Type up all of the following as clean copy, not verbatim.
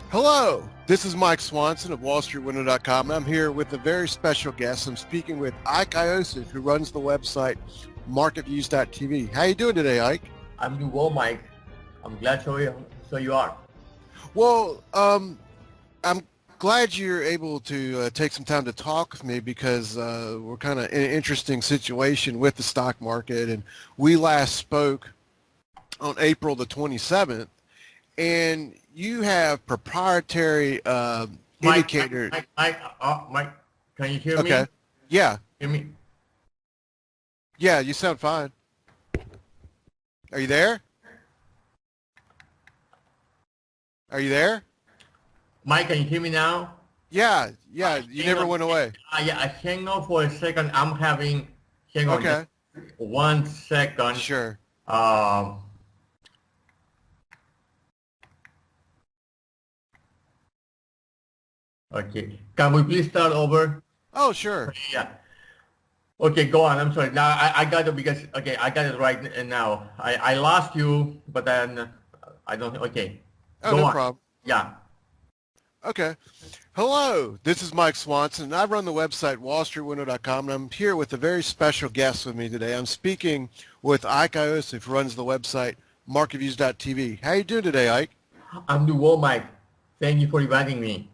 Hello, this is Mike Swanson of WallStreetWindow.com. I'm here with a very special guest. I'm speaking with Ike Iossif, who runs the website MarketViews.tv. How you doing today, Ike? I'm doing well, Mike. I'm glad you are. Well, I'm glad you're able to take some time to talk with me because we're kind of in an interesting situation with the stock market, and we last spoke on April the 27th, and you have proprietary indicator. Mike, can you hear Okay. me? Yeah. Hear me? Yeah, you sound fine. Are you there? Are you there? Mike, can you hear me now? Yeah, you Hang never on. went away. Yeah, hang on for a second. Hang on Okay, just 1 second. sure. Um, okay. Can we please start over? Oh, sure. Yeah. Okay, go on. I'm sorry. Now I got it because, okay, I got it right now. I lost you, but then I don't, okay. Oh, Go no on. problem. Yeah. Okay. Hello, this is Mike Swanson, and I run the website WallStreetWindow.com, and I'm here with a very special guest with me today. I'm speaking with Ike Iossif, who runs the website MarketViews.tv. How you doing today, Ike? I'm doing well, Mike. Thank you for inviting me.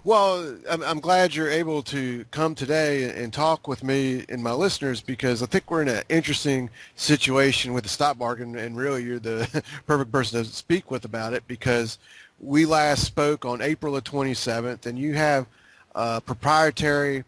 Well, I'm glad you're able to come today and talk with me and my listeners because I think we're in an interesting situation with the stock market, and really you're the perfect person to speak with about it because we last spoke on April the 27th, and you have proprietary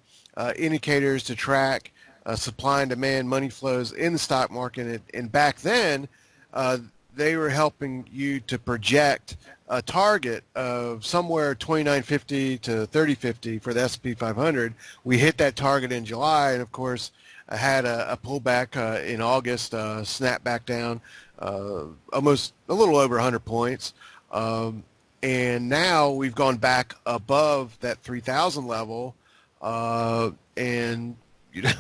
indicators to track supply and demand money flows in the stock market, and back then uh, they were helping you to project a target of somewhere 2950 to 3050 for the S&P 500. We hit that target in July, and of course, had a pullback in August, snap back down almost a little over 100 points. And now we've gone back above that 3,000 level, and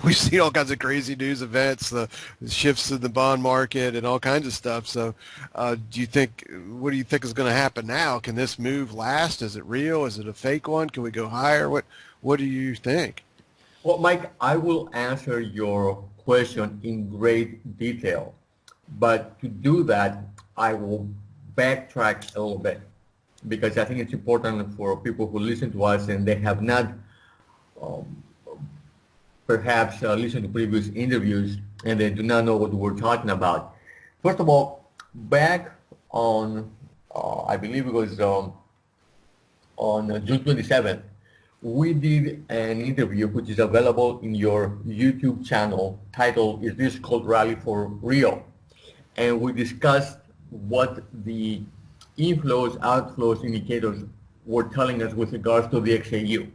we've seen all kinds of crazy news events, the shifts in the bond market, and all kinds of stuff. So, what do you think is going to happen now? Can this move last? Is it real? Is it a fake one? Can we go higher? What do you think? Well, Mike, I will answer your question in great detail. But to do that, I will backtrack a little bit because I think it's important for people who listen to us and they have not perhaps listened to previous interviews and they do not know what we're talking about. First of all, back on, I believe it was on June 27th, we did an interview which is available in your YouTube channel titled, Is This Cold Rally for Real? And we discussed what the inflows, outflows indicators were telling us with regards to the XAU.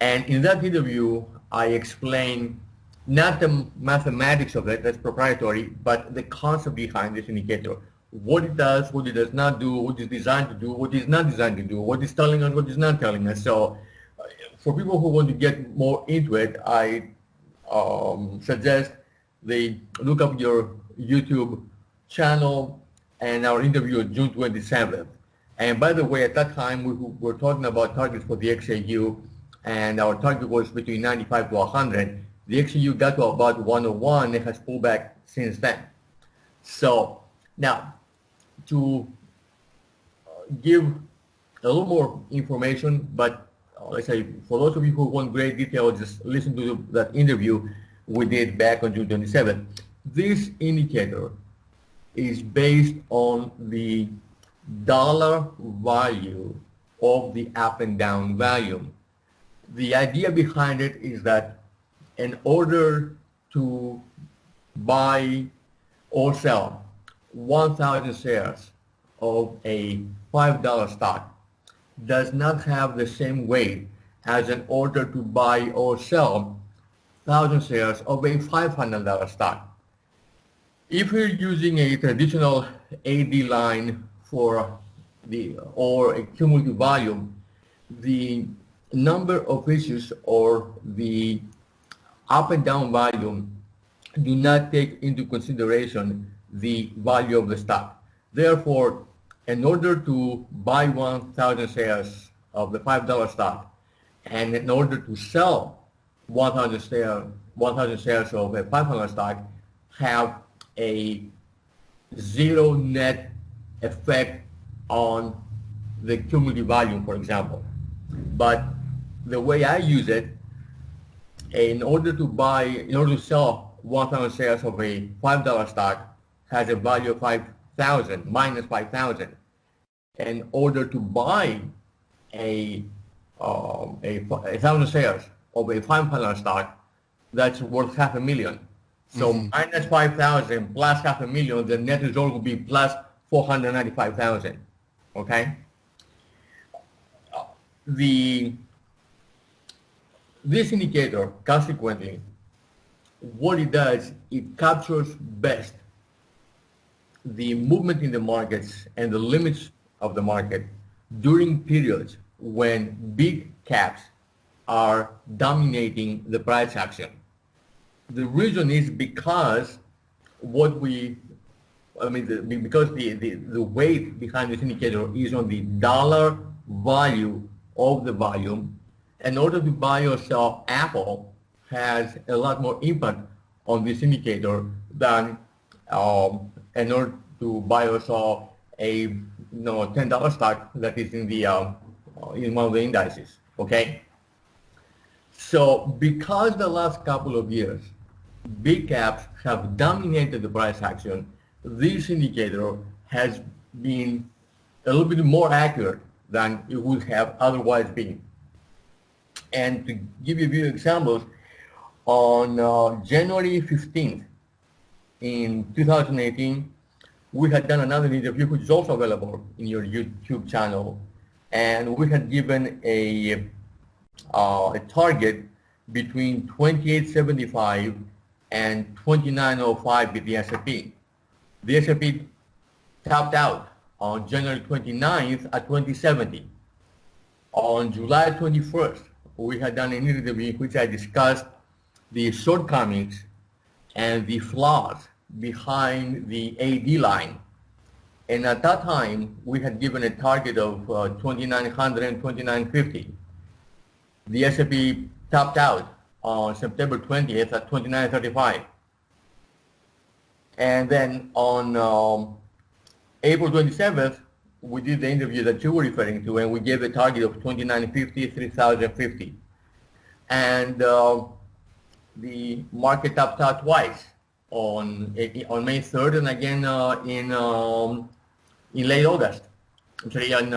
And in that interview, I explained not the mathematics of it, that's proprietary, but the concept behind this indicator. What it does, what it does not do, what it's designed to do, what it's not designed to do, what it's telling us, what it's not telling us. So for people who want to get more into it, I suggest they look up your YouTube channel and our interview on June 27th. And by the way, at that time, we were talking about targets for the XAU, and our target was between 95 to 100. The XAU got to about 101. It has pulled back since then. So now, to give a little more information, but let's say for those of you who want great detail, just listen to that interview we did back on June 27th. This indicator is based on the dollar value of the up and down volume. The idea behind it is that in order to buy or sell 1,000 shares of a $5 stock does not have the same weight as in order to buy or sell 1,000 shares of a $500 stock. If you're using a traditional AD line or a cumulative volume, the number of issues or the up and down volume do not take into consideration the value of the stock. Therefore, in order to buy 1,000 shares of the $5 stock, and in order to sell 1,000 shares of a $500 stock, have a zero net effect on the cumulative volume, for example. But the way I use it, in order to sell 1,000 shares of a $5 stock, has a value of 5,000 minus 5,000. In order to buy a 1,000 shares of a $500 stock, that's worth $500,000. So minus 5,000 plus $500,000, the net result will be plus 495,000. Okay. The This indicator, consequently, what it does, it captures best the movement in the markets and the limits of the market during periods when big caps are dominating the price action. The reason is because because the weight behind this indicator is on the dollar value of the volume. In order to buy or sell Apple has a lot more impact on this indicator than in order to buy or sell a $10 stock that is in one of the indices. Okay. So because the last couple of years big caps have dominated the price action, this indicator has been a little bit more accurate than it would have otherwise been. And to give you a few examples, on January 15th in 2018, we had done another interview which is also available in your YouTube channel, and we had given a target between 2875 and 2905 with the S&P. The S&P topped out on January 29th at 2070. On July 21st, we had done an interview in which I discussed the shortcomings and the flaws behind the AD line. And at that time, we had given a target of 2,900 and 2,950. The S&P topped out on September 20th at 2,935. And then on April 27th, we did the interview that you were referring to, and we gave a target of 2,950, 3,050. And the market topped out twice on May 3rd and again in late August, actually in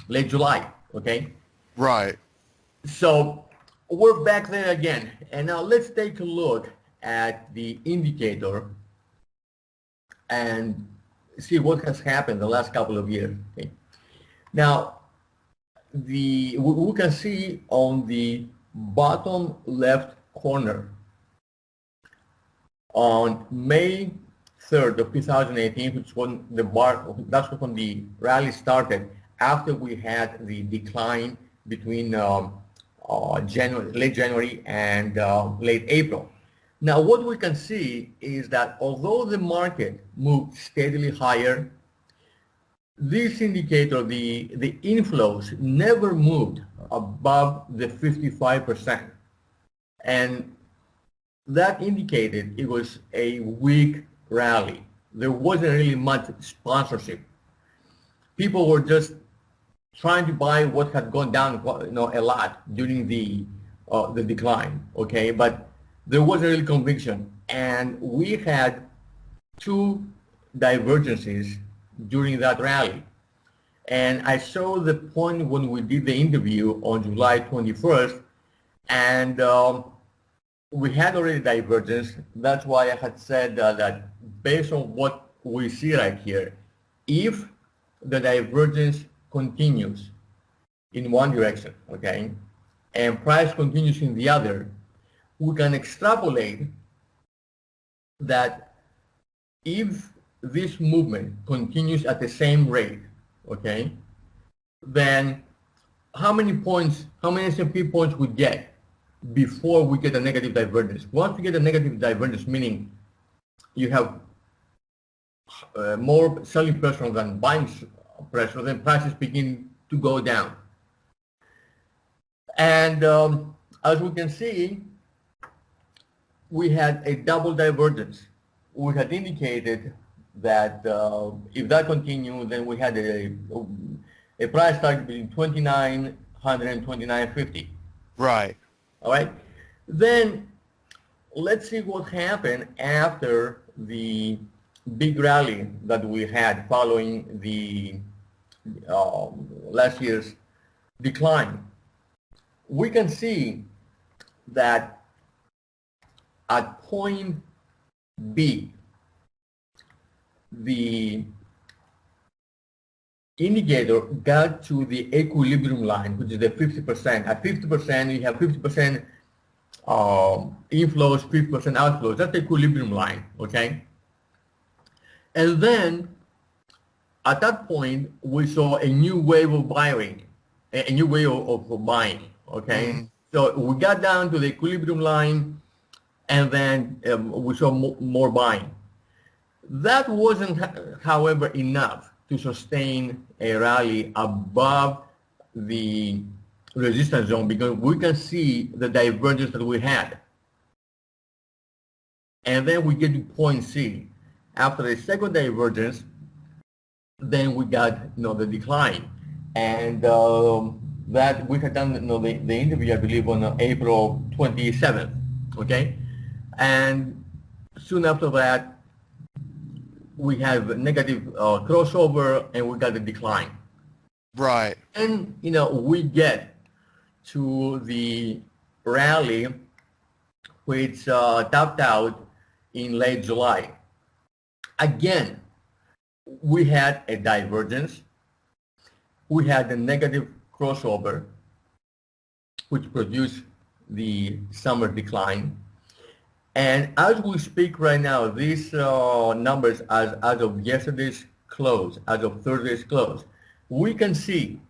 late July, okay? Right. So we're back there again. And now let's take a look at the indicator and see what has happened the last couple of years. Okay. Now, we can see on the bottom left corner on May 3rd of 2018, which is when that's when the rally started after we had the decline between late January and late April. Now, what we can see is that although the market moved steadily higher, this indicator, the inflows, never moved above the 55%. And that indicated it was a weak rally. There wasn't really much sponsorship. People were just trying to buy what had gone down a lot during the decline, okay? But there wasn't really conviction. And we had two divergences during that rally. And I saw the point when we did the interview on July 21st, and we had already divergence. That's why I had said that based on what we see right here, if the divergence continues in one direction, okay, and price continues in the other, we can extrapolate that if this movement continues at the same rate, okay, then how many S&P points we get before we get a negative divergence? Once we get a negative divergence, meaning you have more selling pressure than buying pressure, then prices begin to go down. And as we can see, we had a double divergence. We had indicated that if that continued, then we had a price target between 2,900 and 2,950. Right. All right. Then let's see what happened after the big rally that we had following the last year's decline. We can see that at point B, the indicator got to the equilibrium line, which is the 50%. At 50%, you have 50% inflows, 50% outflows. That's the equilibrium line, okay? And then at that point, we saw a new wave of buying, a new wave of buying, okay? Mm-hmm. So we got down to the equilibrium line, and then we saw more buying. That wasn't, however, enough to sustain a rally above the resistance zone, because we can see the divergence that we had. And then we get to point C. After the second divergence, then we got the decline. And that we had done the interview, I believe, on April 27th, okay? And soon after that, we have a negative crossover, and we got the decline. Right. And we get to the rally, which topped out in late July. Again, we had a divergence. We had a negative crossover, which produced the summer decline. And as we speak right now, these numbers as of yesterday's close, as of Thursday's close, we can see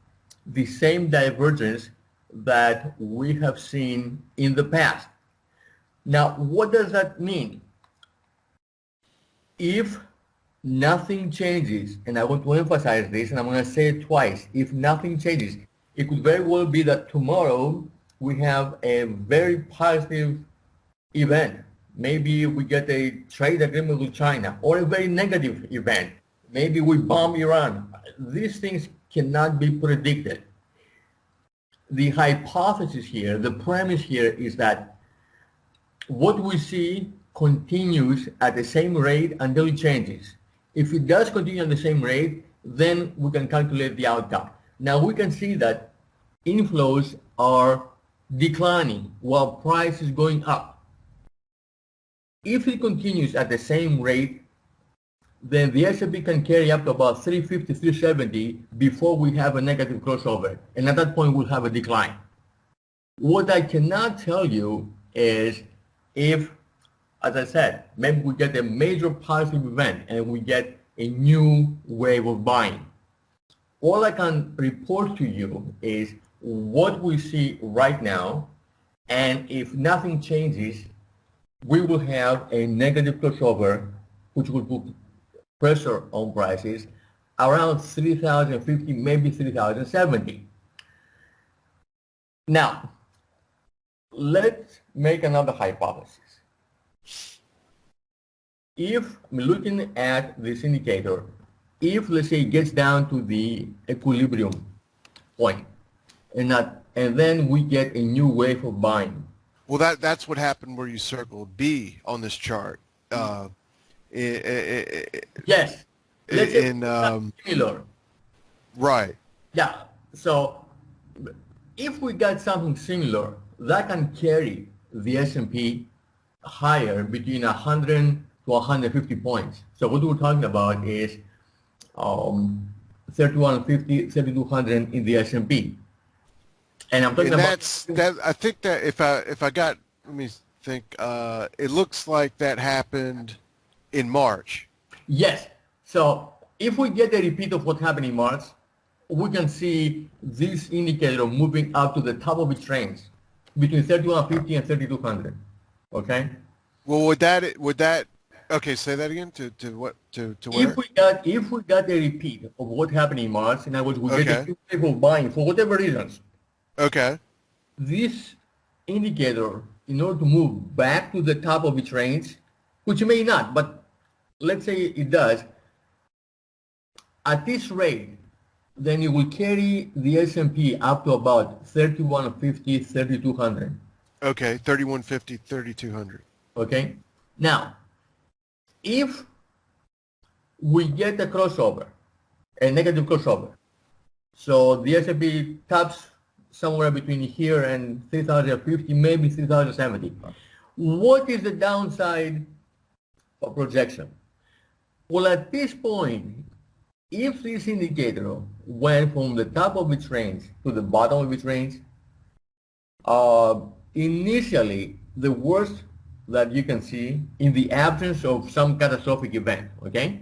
the same divergence that we have seen in the past. Now, what does that mean? If nothing changes, and I want to emphasize this, and I'm going to say it twice, if nothing changes, it could very well be that tomorrow we have a very positive event. Maybe we get a trade agreement with China, or a very negative event. Maybe we bomb Iran. These things cannot be predicted. The hypothesis here, the premise here is that what we see continues at the same rate until it changes. If it does continue at the same rate, then we can calculate the outcome. Now we can see that inflows are declining while price is going up. If it continues at the same rate, then the S&P can carry up to about 350, 370 before we have a negative crossover. And at that point, we'll have a decline. What I cannot tell you is if, as I said, maybe we get a major positive event and we get a new wave of buying. All I can report to you is what we see right now, and if nothing changes, we will have a negative crossover, which will put pressure on prices around 3,050, maybe 3,070. Now, let's make another hypothesis. If looking at this indicator, if let's say it gets down to the equilibrium point, and then we get a new wave of buying. Well, that's what happened where you circled B on this chart. Yes. Let's say similar. Right. Yeah. So if we got something similar, that can carry the S&P higher between 100 to 150 points. So what we're talking about is 3,150, 3,200 in the S&P. And I'm talking about that. I think that if I got, let me think. It looks like that happened in March. Yes. So if we get a repeat of what happened in March, we can see this indicator moving up to the top of its range between 3,150 and 3,200. Okay. Well, would that Okay, say that again. To what? To If where? we got a repeat of what happened in March, in other words, we get a Okay. new wave of buying for whatever reasons, Okay. this indicator, in order to move back to the top of its range, which may not, but let's say it does, at this rate, then it will carry the S&P up to about 3150, 3200. Okay. 3150, 3200. Okay? Now, if we get a crossover, a negative crossover, so the S&P tops somewhere between here and 3050, maybe 3070. What is the downside projection? Well, at this point, if this indicator went from the top of its range to the bottom of its range, uh, initially the worst that you can see in the absence of some catastrophic event, okay?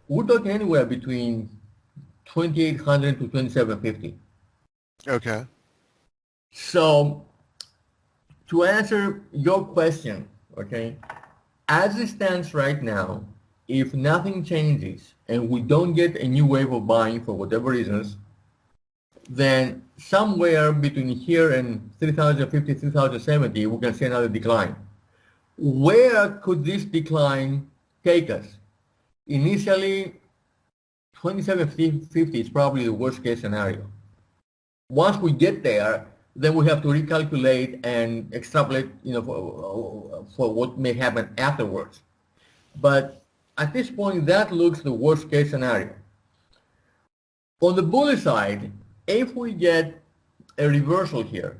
We're talking anywhere between 2800 to 2750. Okay. So to answer your question, okay, as it stands right now, if nothing changes and we don't get a new wave of buying for whatever reasons, then somewhere between here and 3050, 3070, we can see another decline. Where could this decline take us? Initially, 2750 is probably the worst case scenario. Once we get there, then we have to recalculate and extrapolate, for what may happen afterwards. But at this point, that looks the worst case scenario. On the bullish side, if we get a reversal here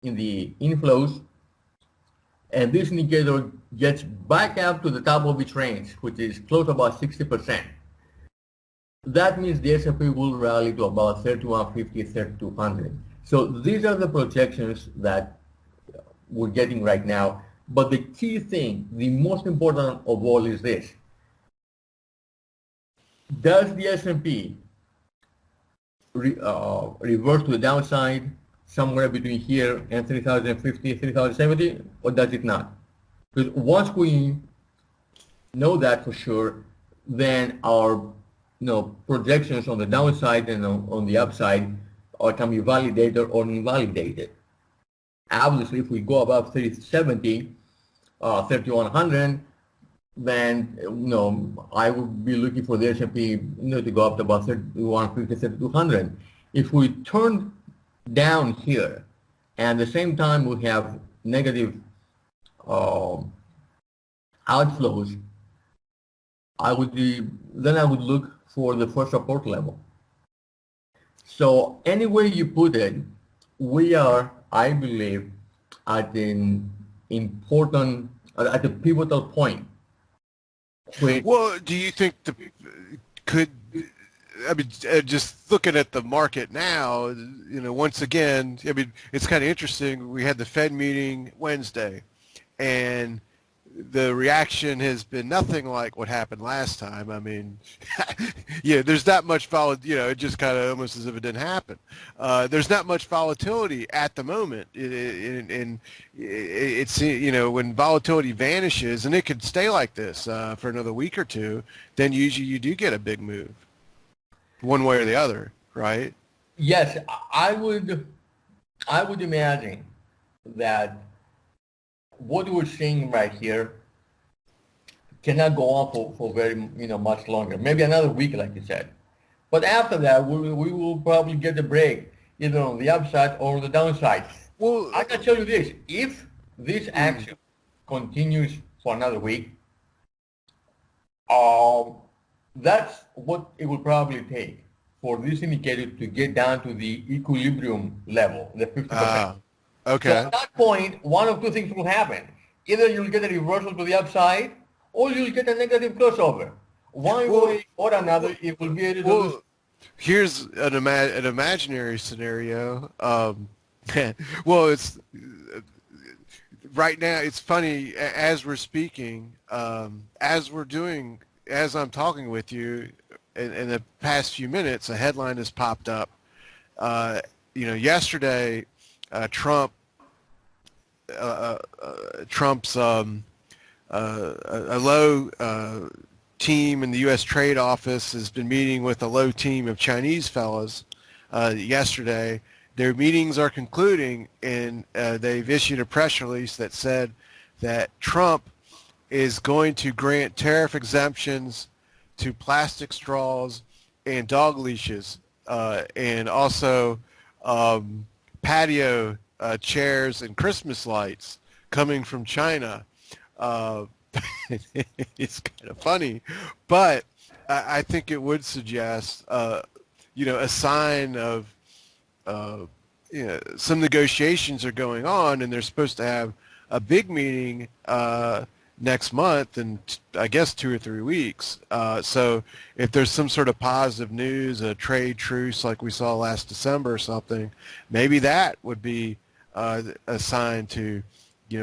in the inflows, and this indicator gets back up to the top of its range, which is close to about 60%, that means the S&P will rally to about 3150, 3200. So these are the projections that we're getting right now. But the key thing, the most important of all, is this. Does the S&P reverse to the downside somewhere between here and 3050, 3070, or does it not? Because once we know that for sure, then our projections on the downside and on the upside can be validated or invalidated. Obviously, if we go above 3070, 3100, then I would be looking for the S&P to go up to about 3150, 3200. If we turn down here, and at the same time we have negative outflows, I would look for the first support level. So any way you put it, we are, I believe, at an important, at a pivotal point. Well, do you think could I mean, just looking at the market now, once again, I mean, it's kind of interesting. We had the Fed meeting Wednesday, and the reaction has been nothing like what happened last time. I mean, yeah, there's not much it just kind of almost as if it didn't happen. There's not much volatility at the moment, and it's, when volatility vanishes, and it could stay like this for another week or two, then usually you do get a big move, one way or the other, right? Yes, I would imagine that what we're seeing right here cannot go on for very much longer. Maybe another week, like you said. But after that, we will probably get a break, either on the upside or the downside. Well, I can tell you this: if this action continues for another week, that's what it will probably take for this indicator to get down to the equilibrium level, the 50%. So okay. at that point, one of two things will happen. Either you'll get a reversal to the upside, or you'll get a negative crossover. One Well, way or another, it will be able to lose. well, here's an imaginary scenario. Well, it's right now. It's funny as we're speaking, as I'm talking with you. In the past few minutes, a headline has popped up. Yesterday, Trump's a low team in the U.S. Trade Office has been meeting with a low team of Chinese fellows yesterday. Their meetings are concluding, and they've issued a press release that said that Trump is going to grant tariff exemptions to plastic straws and dog leashes, and also patio chairs and Christmas lights coming from China. Uh, it's kind of funny, but I think it would suggest, a sign of, uh, some negotiations are going on, and they're supposed to have a big meeting next month in, I guess, 2 or 3 weeks. So if there's some sort of positive news, a trade truce like we saw last December or something, maybe that would be a sign to,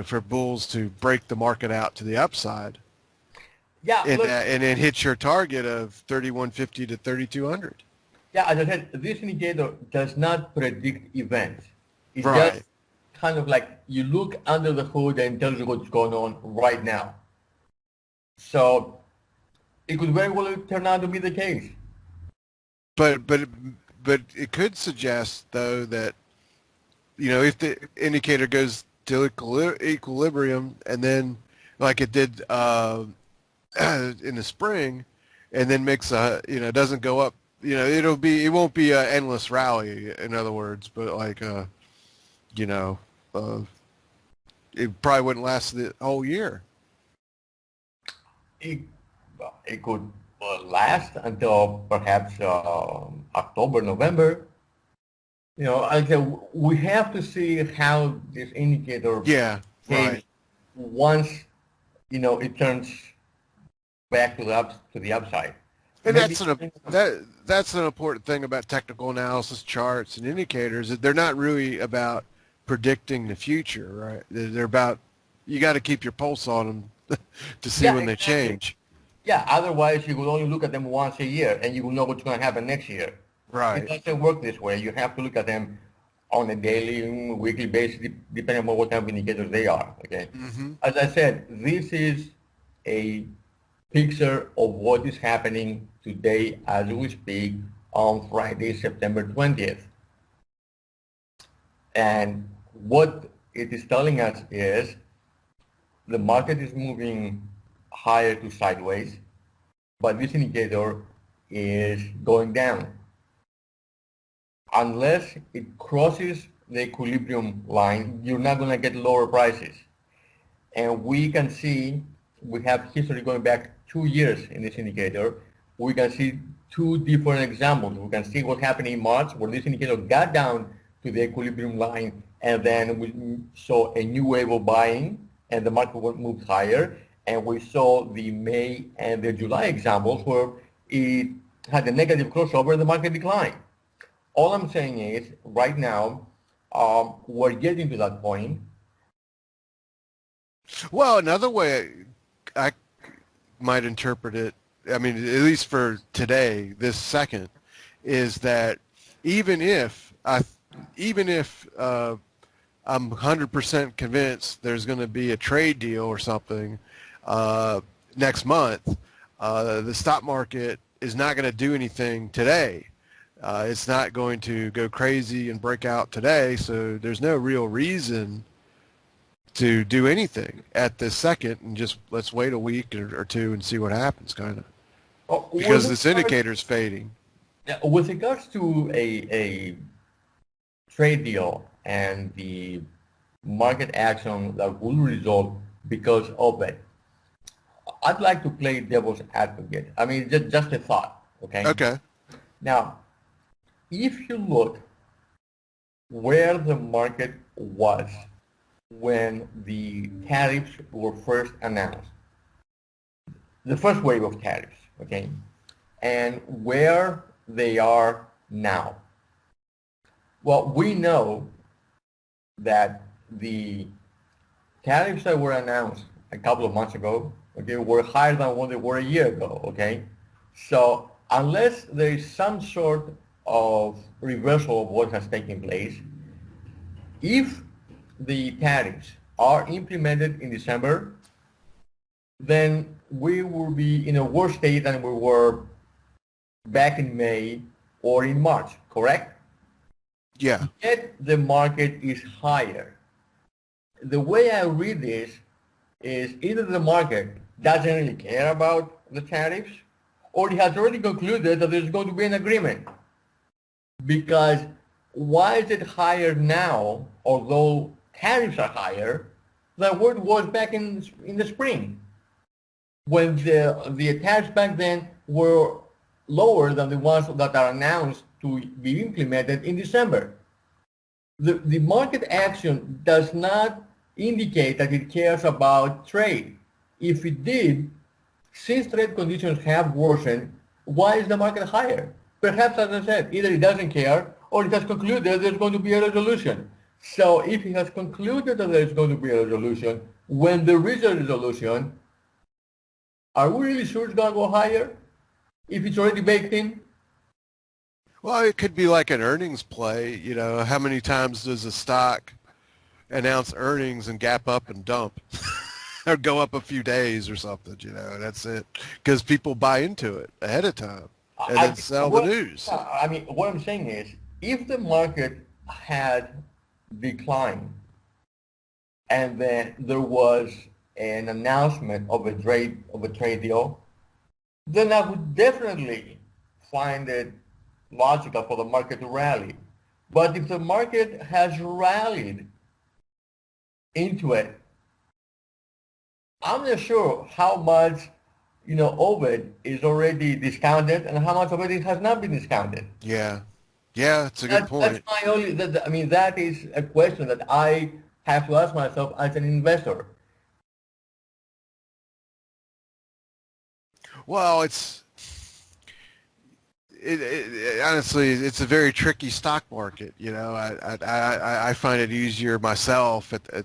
for bulls to break the market out to the upside, Yeah, look, and then hit your target of 3150 to 3200. yeah, as I said, this indicator does not predict events. It just Right. kind of like you look under the hood and tells you what's going on right now. So it could very well turn out to be the case. But but but it could suggest though that, if the indicator goes to equilibrium, and then like it did in the spring, and then makes doesn't go up, it won't be an endless rally, in other words, but like you know uh, it probably wouldn't last the whole year. It, it could last until perhaps October, November. Like I said, we have to see how this indicator Yeah, behaves right. once, it turns back to the upside. And Maybe, that's an important thing about technical analysis charts and indicators, that they're not really about predicting the future, right? They're about, you got to keep your pulse on them to see yeah, when they exactly. change. Yeah, otherwise you will only look at them once a year and you will know what's going to happen next year. It Right. doesn't work this way. You have to look at them on a daily, weekly basis, depending on what type of indicators they are. Okay. Hmm. As I said, this is a picture of what is happening today as we speak on Friday, September 20th. And what it is telling us is the market is moving higher to sideways, but this indicator is going down. Unless it crosses the equilibrium line, you're not going to get lower prices. And we can see, we have history going back 2 years in this indicator. We can see two different examples. We can see what happened in March, where this indicator got down to the equilibrium line, and then we saw a new wave of buying, and the market moved higher. And we saw the May and the July examples where it had a negative crossover and the market declined. All I'm saying is, right now, we're getting to that point. Well, another way I might interpret it, I mean, at least for today, this second, is that even if I, even if I'm 100% convinced there's going to be a trade deal or something uh, next month, the stock market is not going to do anything today. It's not going to go crazy and break out today, so there's no real reason to do anything at this second, and just let's wait a week or two and see what happens, kind of, Oh, because this indicator is fading. with regards to a trade deal and the market action that will result because of it, I'd like to play devil's advocate. I mean, just a thought, okay? Okay. Now, if you look where the market was when the tariffs were first announced, the first wave of tariffs, okay, and where they are now. Well, we know that the tariffs that were announced a couple of months ago, okay, were higher than what they were a year ago, okay? So unless there is some sort of reversal of what has taken place, if the tariffs are implemented in December, then we will be in a worse state than we were back in May or in March, correct? Yeah. Yet the market is higher. The way I read this is either the market doesn't really care about the tariffs, or it has already concluded that there's going to be an agreement. Because why is it higher now, although tariffs are higher, than what it was back in the spring, when the tariffs back then were lower than the ones that are announced to be implemented in December? The market action does not indicate that it cares about trade. If it did, since trade conditions have worsened, why is the market higher? Perhaps, as I said, either it doesn't care or it has concluded there's going to be a resolution. So if it has concluded that there's going to be a resolution, when there is a resolution, are we really sure it's going to go higher if it's already baked in? Well, it could be like an earnings play. You know, how many times does a stock announce earnings and gap up and dump or go up a few days or something, you know, that's it. Because people buy into it ahead of time and then sell the news. I mean, what I'm saying is, if the market had declined and then there was an announcement of a trade deal, then I would definitely find it logical for the market to rally. But if the market has rallied into it, I'm not sure how much, of it is already discounted and how much of it has not been discounted. Yeah. Yeah, it's a good point. That's my only, I mean, that is a question that I have to ask myself as an investor. Well, honestly, it's a very tricky stock market. You know, I find it easier myself at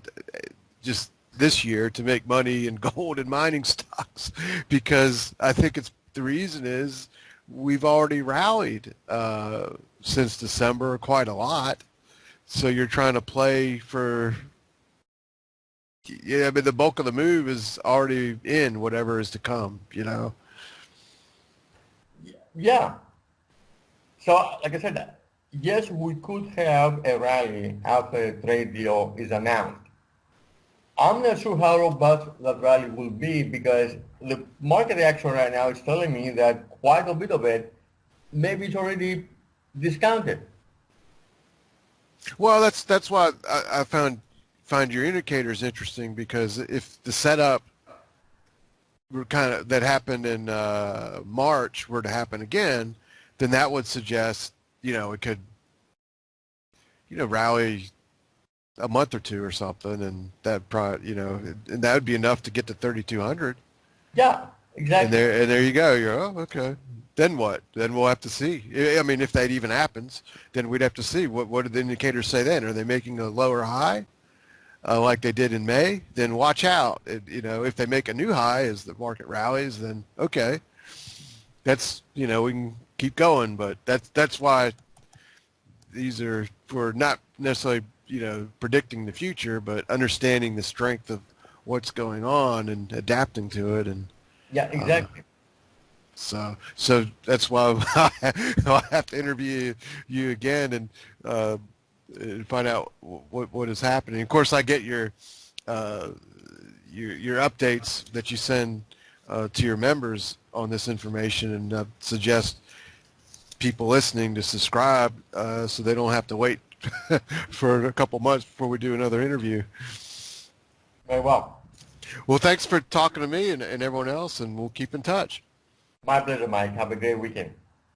just this year to make money in gold and mining stocks because I think the reason is we've already rallied since December quite a lot. So you're trying to play for, yeah, I mean, the bulk of the move is already in whatever is to come, you know? Yeah. So, like I said, yes, we could have a rally after a trade deal is announced. I'm not sure how robust that rally will be because the market action right now is telling me that quite a bit of it maybe it's already discounted. Well, that's why I find your indicators interesting because if the setup were kind of that happened in March were to happen again, then that would suggest it could rally a month or two or something, and that probably and that would be enough to get to 3,200. Yeah, exactly. And there you go. You're okay. Then what? Then we'll have to see. I mean, if that even happens, then we'd have to see what do the indicators say then? Are they making a lower high like they did in May? Then watch out. If they make a new high as the market rallies, then okay, that's we can keep going. But that's why these are for not necessarily predicting the future, but understanding the strength of what's going on and adapting to it. And Yeah, exactly. so that's why I have to interview you again and find out what is happening. Of course, I get your updates that you send to your members on this information, and suggest people listening to subscribe so they don't have to wait for a couple months before we do another interview. Very well. Well, thanks for talking to me and everyone else, and we'll keep in touch. My pleasure, Mike. Have a great weekend.